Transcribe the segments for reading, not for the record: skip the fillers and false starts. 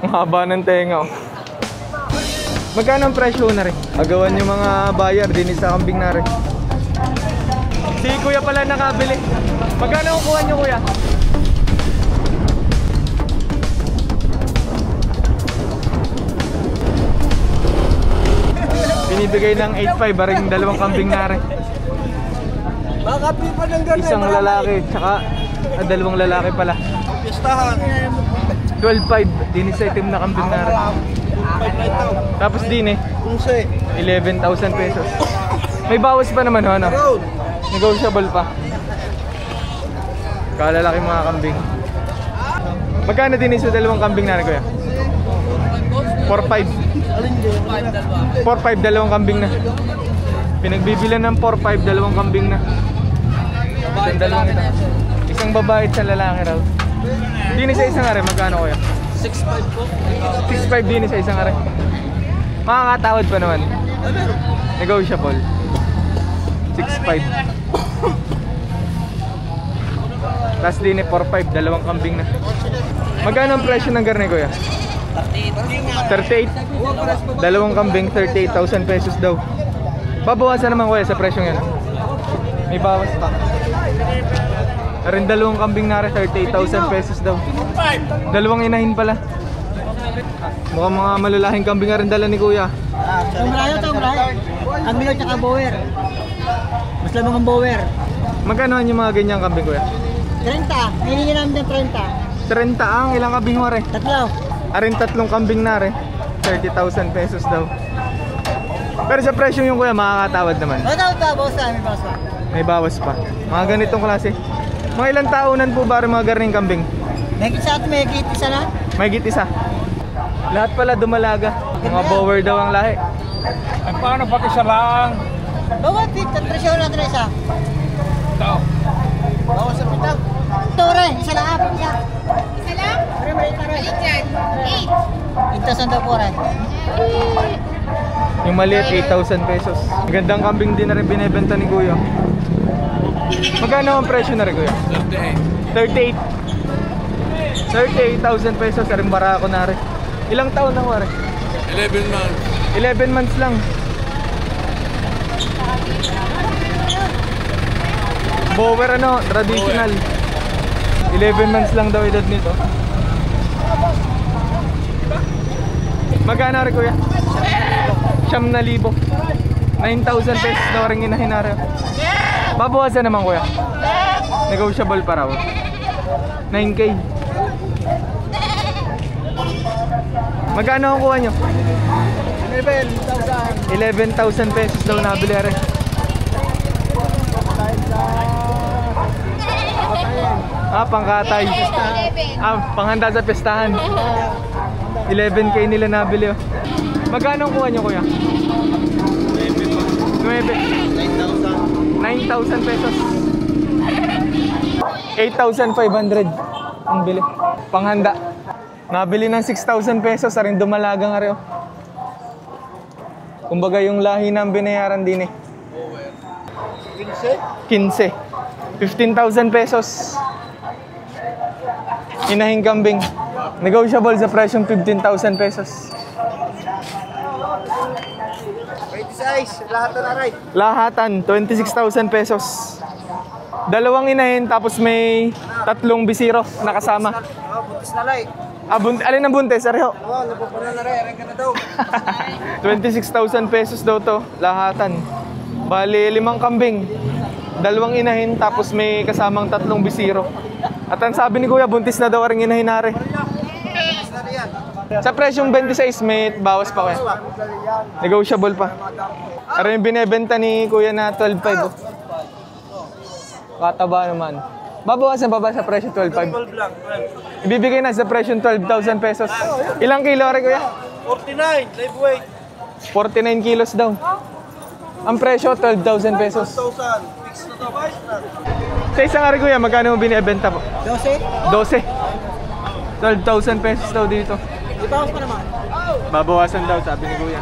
Ang haba ng tenga, oh. Magkano ang presyo na rin? Agawan yung mga buyer din sa kambing na rin. Si kuya pala nakabili. Magkano kukuha nyo, kuya? Binibigay ng 8.5 ring dalawang kambing na rin. Isang lalaki, tsaka dalawang lalaki pala. 12.5 din sa itim na kambing na rin. Tapos din 11,000 pesos. May bawas pa naman, ano? Negotiable pa. Kalalaki mga kambing. Magkano din sa dalawang kambing na rin, kuya? 4.5. 4.5 dalawang kambing na. Pinagbibilan ng 4.5 dalawang kambing na. Isang dalawang ito. Isang babae at isang lalaki raw. Din sa isang are, magkano, kuya? 6.5 po. 6.5 din sa isang are. Makakatawad pa naman. Negotiable. 6.5. Tapos din 4.5 dalawang kambing na. Magkano ang presyo ng garne, kuya? 38. Dalawang kambing, 38,000 pesos daw. Babawasan naman, kuya, sa presyong yan. May bawas pa. Rin dalawang kambing na rin, 38,000 pesos daw. Dalawang inahin pala. Mukhang mga malalaking kambing na rin dala ni kuya. Tumrayo. Ang milot tsaka bower. Mas lamang ang bower. Magkano yung mga ganyang kambing, kuya? 30. Hiningi namin ng 30. 30 ang ilang kambing mo rin? Tatlo. Arin tatlong kambing na rin, 30,000 pesos daw. Pero sa presyo yung kuya, makakatawad naman. Matawad pa, boss na. May bawas pa. May bawas pa. Mga ganitong klase. Mga ilang taonan po ba rin mga garning kambing? May isa at may git isa na. May git isa. Lahat pala dumalaga. Mga bower daw ang lahi. Ay, paano pati siya lang? Bawat fit, presyo natin na isa. Ito. Bawas sa pitang. Ito rin, isa lang apin siya. Isa lang? Balik dyan. 8. 8,000 daw po rin. Yung maliit, 8,000 pesos. Gandang kambing din na rin binibenta ni kuya. Magkano ang presyo na rin, kuya? 38. 38,000 pesos. Karing barako na rin. Ilang taon na ko rin? 11 months. 11 months lang. Bower ano, traditional. 11 months lang daw edad nito. Magkano rin, kuya? 9,000. 9,000 pesos daw rin inahinari. Babawasan naman, kuya. Negotiable pa raw. 9K. Magkano ang kuha nyo? 11,000 pesos daw nabili rin. Pangkatay. Panghanda sa pestahan. 11K nila nabili, oh. Magkano ang kuha nyo, kuya? 9,000 pesos. 8,500 ang bili. Panghanda. Nabili ng 6,000 pesos. Aring dumalaga nga rin, oh. Kumbaga yung lahi na ang binayaran din, 15. 15,000 pesos. Inahing kambing. Negotiable sa presyong 15,000 pesos. Lahatan, 26,000 pesos. Dalawang inahin, tapos may tatlong bisiro na kasama. Buntis na lay. Alin ang buntis? Areho. Napapala na rin. Arin ka na daw. 26,000 pesos daw to, lahatan. Bali, 5 kambing. Dalawang inahin, tapos may kasamang tatlong bisiro. At ang sabi ni kuya, buntis na daw rin inahin na rin. Sa presyong 26, may bawas pa, kuya. Negotiable pa. Pero yung binebenta ni kuya na 12,500. Oh. Kataba naman. Babawasan pa ba sa presyo 12,500? Ibibigay na sa presyo 12,000 pesos. Ilang kilo rin, kuya? 49, live weight. 49 kilos daw. Ang presyo 12,000 pesos. 12,000. Fix na to, guys. Sa isang ari, kuya, magkano mo binibenta po? 12? 12. 12,000 pesos daw dito. Ibawas pa naman. Babawasan daw, sabi ni kuya.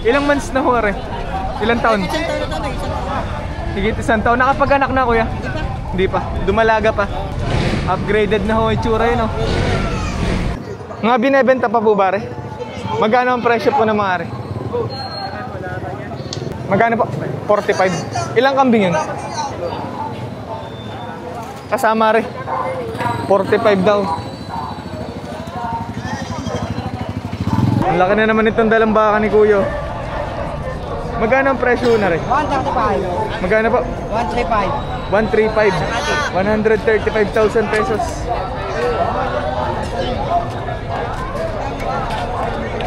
Ilang months na ho, are? Ilang taon? Isang taon na to, isang taon. Higit 1 taon. Nakapag-anak na, kuya? Hindi pa. Dumalaga pa. Upgraded na ho, itsura yun, oh. Mga binebenta pa po ba, re? Magkano ang presyo po ng mga re? Magkano po? 45. Ilang kambing yun? Kasama re. 45 daw. Ang laki na naman itong dalang baka ni Kuya. Magkano ang presyo na rin? 135. Magkano po? 135. 135. 135,000 pesos.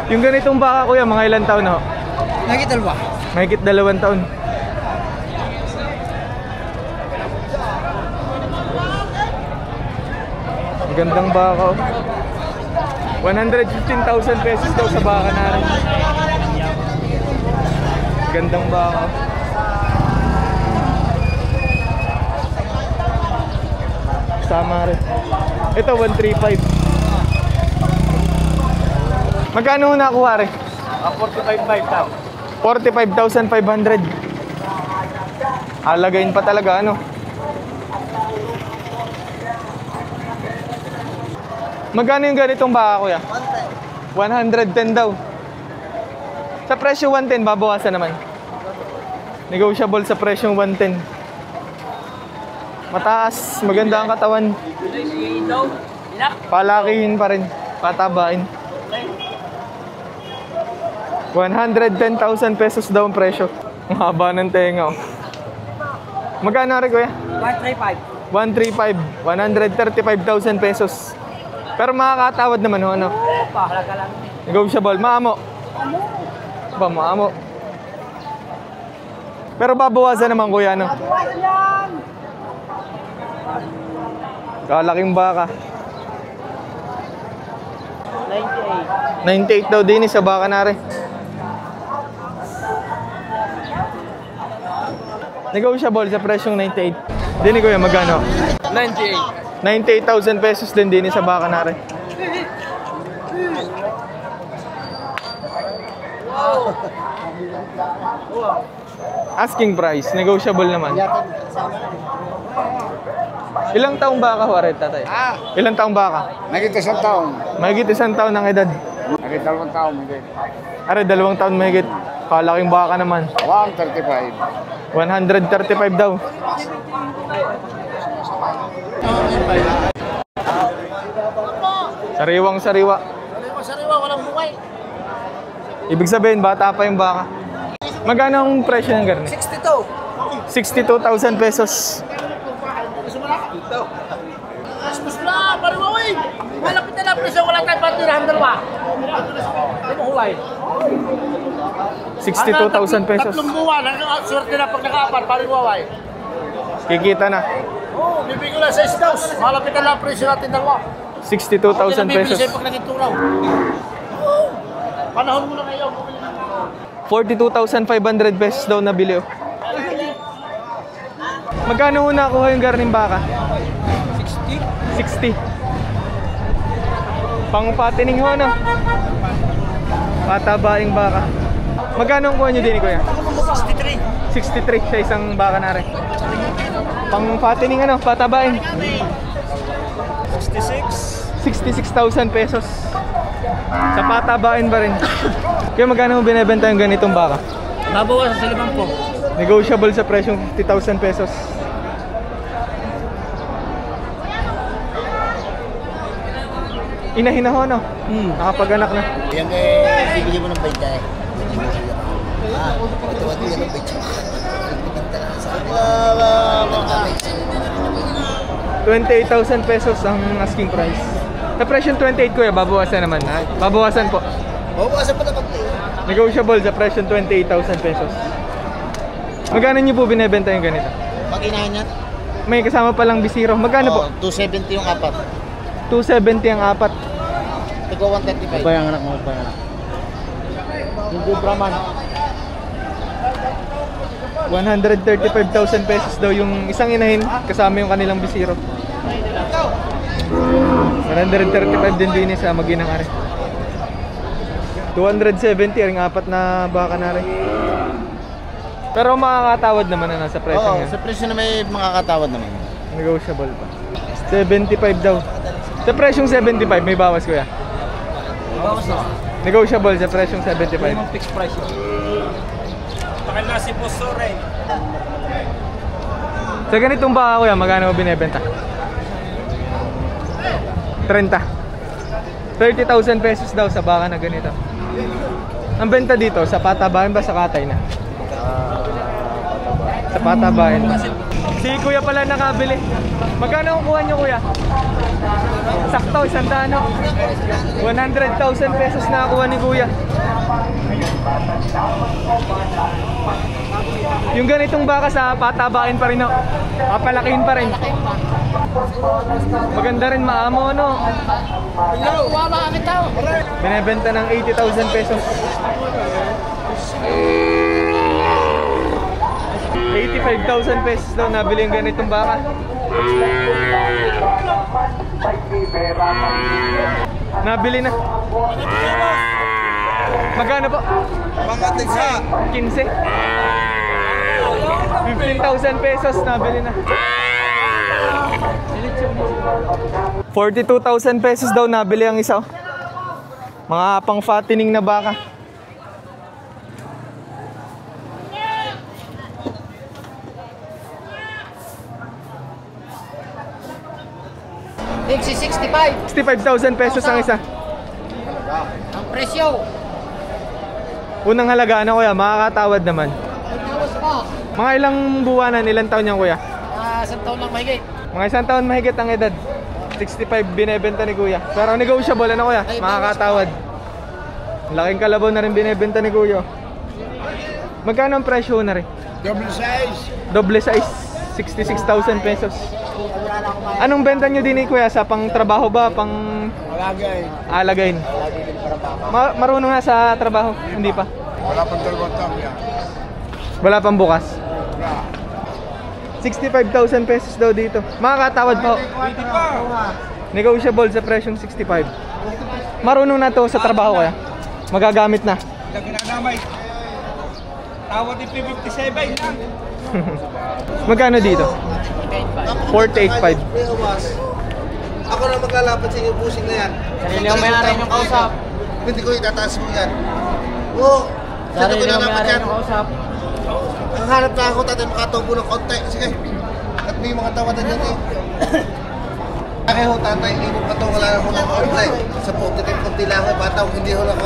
Yung ganitong baka, Kuya, mga ilang taon na ho? Nakita ba? Mahigit 2 taon. Magandang baka, oh. 115,000 pesos daw sa baka na rin. Gandang baka. Sama rin. Ito 135. Magkano ho nakuha rin? 45,500. Alagayin pa talaga, ano? Magkano yung ganitong baka, Kuya? 110 daw. Sa presyo 110, babawasan naman. Negotiable sa presyo 110. Mataas, maganda ang katawan. Palakihin pa rin, patabain. 110,000 pesos daw ang presyo. Ang haba ng tenga, oh. Magkano rin, Kuya? 135. 135. 135,000 pesos. Pero makakatawad naman, ho, ano? Halaga lang. Negotiable. Maamo. Ba, maamo. Pero babawasan naman, Kuya, no? Babawasan yan! Kalaking baka. 98. 98 daw din sa baka na rin. Negotiable sa presyong 98. Dini, Kuya, magkano? 98. 98,000 pesos din sa baka na rin. Asking price, negotiable naman. Ilang taong baka, Juarez, tatay? Ilang taong baka? Nakita 1 taon. Mahigit 1 taon ng edad. Nakita 2 taon. Are, 2 taon mahigit. Kalaking baka naman. 135. 135 daw. Sariwang sariwa. Sariwa, walang buhay. Ibig sabihin, bata pa yung baka. Magkano ang presyo ng garne? 62. 62,000 pesos. Mas na, pariwawin. Malapit na lang presyo, wala tayong patirahan dalawa. Hindi mo huway. 62,000 pesos. Tatlong buwan, swerte na pag naka-apar, pariwaway. Kikita na. Oo, bibigyan ko lang sa isdaws. Malapit na lang presyo natin dalawa. 62,000 pesos. Sa'yo pag naging turaw. Oo. Panahon mo na ngayon. 42,500 pesos daw nabili, oh. Magkano una nakuha yung garning baka? 60. 60. Pang patining ho, no? Patabaing baka. Magkano ang kuha nyo din, Kuya? 63. 63 sa isang baka na rin. Pang patining, ano? Patabaing. 66,000 pesos. Sa patabain pa rin. Kaya magkano mo binibenta yung ganitong baka? Babawasan sa 5 po. Negotiable sa presyong 50,000 pesos. Inahin na ho, no? Nakapag-anak na. Yan bibili mo ng bayda eh. Ito ang yan ng bayda. 28,000 pesos ang asking price. Sa presyong 28, Kuya, babawasan naman. Babawasan po. Babawasan pa na pagti. Negotiable sa presyong 28,000 pesos. Magkano niyo po binebenta yung ganito? Pag inahin yan? May kasama palang bisiro. Magkano po? 270 yung apat. 270 ang apat. Ikaw 135. Ba yung anak mo? Ba yung anak? Yung Brahman. 135,000 pesos daw yung isang inahin kasama yung kanilang bisiro. 135 din sa maginang ari. 270 ang apat na baka na rin. Pero makakatawad naman na nasa presyo Oo, niya. sa presyo na may makakatawad naman. Negotiable pa. 75 daw. Sa presyong 75 may bawas, Kuya. Bawas na. Negotiable sa presyong 75. Yung fixed price yun. Bakit na si Poso rin? Sa ganitong baka kuya, magkano mo binebenta? 30. 30,000 pesos daw sa baka na ganito. Ang benta dito, sa patabayan ba sa katay na? Sa patabayan. Si kuya pala nakabili. Magkano kukuha nyo kuya? Sakto, 100 no? 100,000 pesos na nakuha ni kuya. Yung ganitong baka sa patabain pa rin, no? Papalakihin pa rin. Maganda rin, maamo, no? Binebenta ng 80,000 pesos. 85,000 pesos daw nabili yung ganitong baka. Nabili na. Magkano po? Mga tigsa. 15. 15,000 pesos nabili na. 42,000 pesos daw nabili ang isa. Mga pang fattening na baka. Big si 65. 65,000 pesos ang isa. Ang presyo. Unang halaga na kuya, makakatawad naman. Pagkawas pa. Mga ilang buwanan, ilang taon yan kuya? Isang taon lang mahigit. Mga isang taon mahigit ang edad. 65 binebenta ni kuya. Pero negotiable na kuya, makakatawad. Laking kalabaw na rin binebenta ni kuya. Magkano ang presyo na rin? Double size. Doble size, 66,000 pesos. Anong benta nyo din kuya? Sa pang trabaho ba? Pang Alagay. alagayin? Marunong na sa trabaho? Hindi pa? Wala pang 2 taon yan. Wala pang bukas? Wala. 65,000 pesos daw dito. Makakatawad pa. Negotiable sa presyong 65. Marunong na to sa trabaho kaya? Magagamit na. Lagi na namay. Tawad ni P57 lang. Magkano dito? 485. Ako na maglalapat sa inyo, busing na yan. Sarili ang may-ari yung kausap. Hindi ko itataas mo yan. Oo. Sarili ang dapat may-ari yan. yung kausap. Ang hanap na ako, tatay makatubo ng konti. Sige. At may mga tawadan yan eh. Kaya ho, tatay, hindi mo pa ito, wala na ho ng online. Sa po, konti lang ho, bataw, hindi ho lang